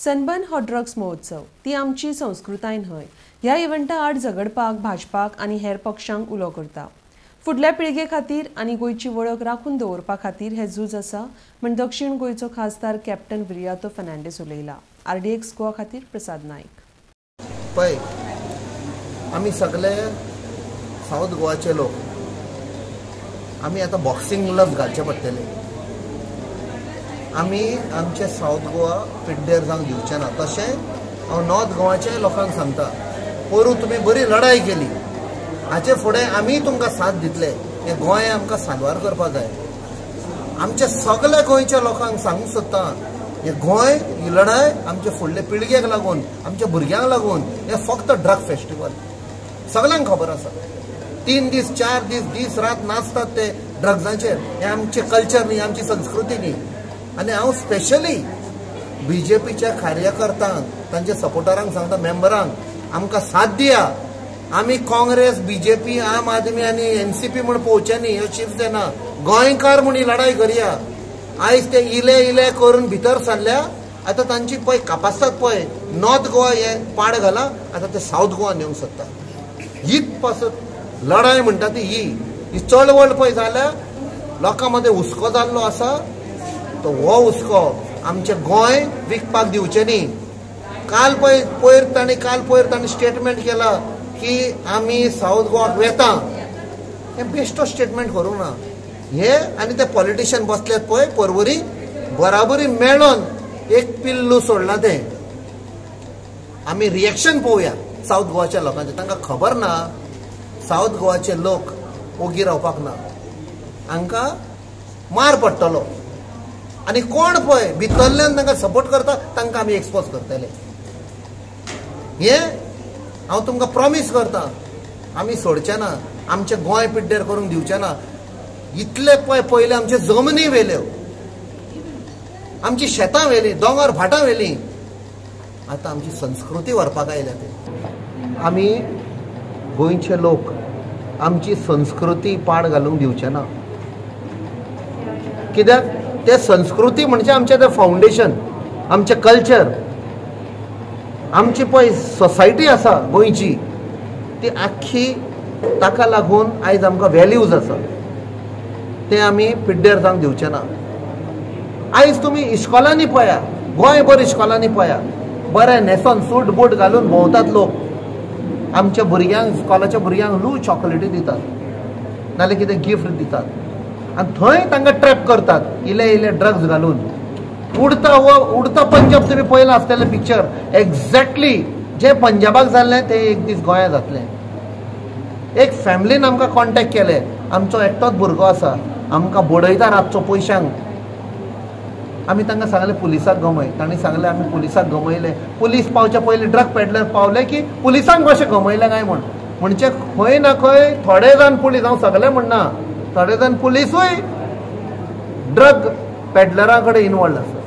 Sunburn हो drugs महोत्सव ती आमची संस्कृताय न्हय. ह्या इव्हेंटा आड झगडपाक भाजपाक आनी हेर पक्षांक उलो करता. फुडल्या पिळगे खातीर आनी गोंयची वळख राखून दवरपा खातीर हे झूज आसा म्हण दक्षिण गोंयचो खासदार कॅप्टन विरियातो फर्नांडीस उलयला. RDX गोवा खातीर प्रसाद नायक. पळय, आमी सगळे साऊथ गोवाचे लोक आमी आतां बॉक्सिंग ग्लव्स घालचे पडटले. आमी आमचे साऊथ गोवा पिड्डेर जावंक दिवचे ना. तशें हांव नॉर्थ गोवाच्या लोकांक सांगता, पोरू तुमी बरी लढाई केली, हाचे फुडें आमी तुमकां साथ दितले. हे गोंय आमकां सांदवार करपा जाय. आमच्या सगळ्या गोंयच्या लोकांक सांगूंक सोदता, हे गोंय ही लढाई आमच्या फुडले पिळगेक लागून, आमच्या भुरग्यांक लागून. हे फक्त ड्रग फेस्टिवल सगळ्यांक खबर आसा. 3 दीस 4 दीस दीस रात नाचतात ते ड्रग्साचेर. हे आमचे कल्चर न्ही, आमची संस्कृती न्ही. आनी हांव स्पेशली BJPच्या कार्यकर्त्यांक, तांच्या सपोर्टरांक सांगता, मेंबरांक, आमकां साथ दिया. आमी काँग्रेस, BJP, आम आदमी आनी NCP म्हूण पळोवचे न्ही. ह्यो शिवसेना गोंयकार म्हूण ही लढाई करया. आयज ते इले करून भितर सरल्या. आतां तांची पळय कापासतात पळय, नॉर्थ गोवा हे पाड घाला, आतां ते साऊथ गोवा नेवंक सोदता. हीच पासत लढाई म्हणटा ती ही चळवळ पळय जाल्यार लोकां मदें हुस्को जाल्लो आसा. तो हो हुस्को आमचे गोंय विकपाक दिवचे न्ही. काल पयर ताणी स्टेटमेंट केला की आमी साऊथ गोवाक वेता. हे बेश्टो स्टेटमेंट करूं ना. हे आनी ते पॉलिटिशियन बसल्यात पळय परवरी, बराबरी मेळोन एक पिल्लू सोडला. ते आमी रिएक्शन पळोवया साऊथ गोवाच्या लोकांचे. तांकां खबर ना साऊथ गोवाचे लोक ओगी रावपाक ना, हांकां मार पडटलो. आनी कोण पळय भितरल्यान तांकां सपोर्ट करता तांकां आमी एक्सपोज करतले. हे हांव तुमकां प्रॉमिस करता, आमी सोडचे ना. आमचे गोंय पिड्डेर करूंक दिवचे ना. इतले पयले आमचे जमनी वेल्यो, आमची शेतां वेली, दोंगर भाटां वेली. आतां आमची संस्कृती व्हरपाक आयल्या. ते आमी गोंयचे लोक आमची संस्कृती पाड घालूंक दिवचे ना. कित्याक ते संस्कृती म्हणजे आमचें तें फावंडेशन, आमचें कल्चर, आमची पळय सोसायटी आसा गोंयची, ती आख्खी ताका लागून आयज आमकां व्हॅल्यूज आसा. ते आमी पिड्डेर जावंक दिवचे ना. आयज तुमी इस्कॉलांनी पळया, गोंयभर इस्कॉलांनी पळया, बरें न्हेसोन सूट बूट घालून भोंवतात लोक. आमच्या भुरग्यांक, इस्कॉलाच्या भुरग्यांक लू चॉकलेटी दितात, नाल्यार कितें गिफ्ट दितात. आनी थंय तांकां ट्रॅप करतात इले ड्रग्स घालून. उडता पंजाब तुमी पळयलां आसतलें पिक्चर. एक्झॅक्टली जे पंजाबाक जाल्लें ते एक दीस गोंया जातलें. एक फॅमिलीन आमकां कॉन्टॅक्ट केले, आमचो एकटोच भुरगो आसा, आमकां बडयता रातचो पयशांक. आमी तांकां सांगलें पुलिसाक गमय. तांणी सांगलें आमी पुलिसाक गमयले. पुलीस पावचे पयलीं ड्रग पेडलर पावले की पुलिसांक कशें गमयलें काय म्हूण. म्हणजे खंय ना खंय थोडे जाण पुलीस, हांव सगळें म्हणना, थोडे जाण पुलिसूय ड्रग पेडलरां कडेन इनवॉल्ड आसा.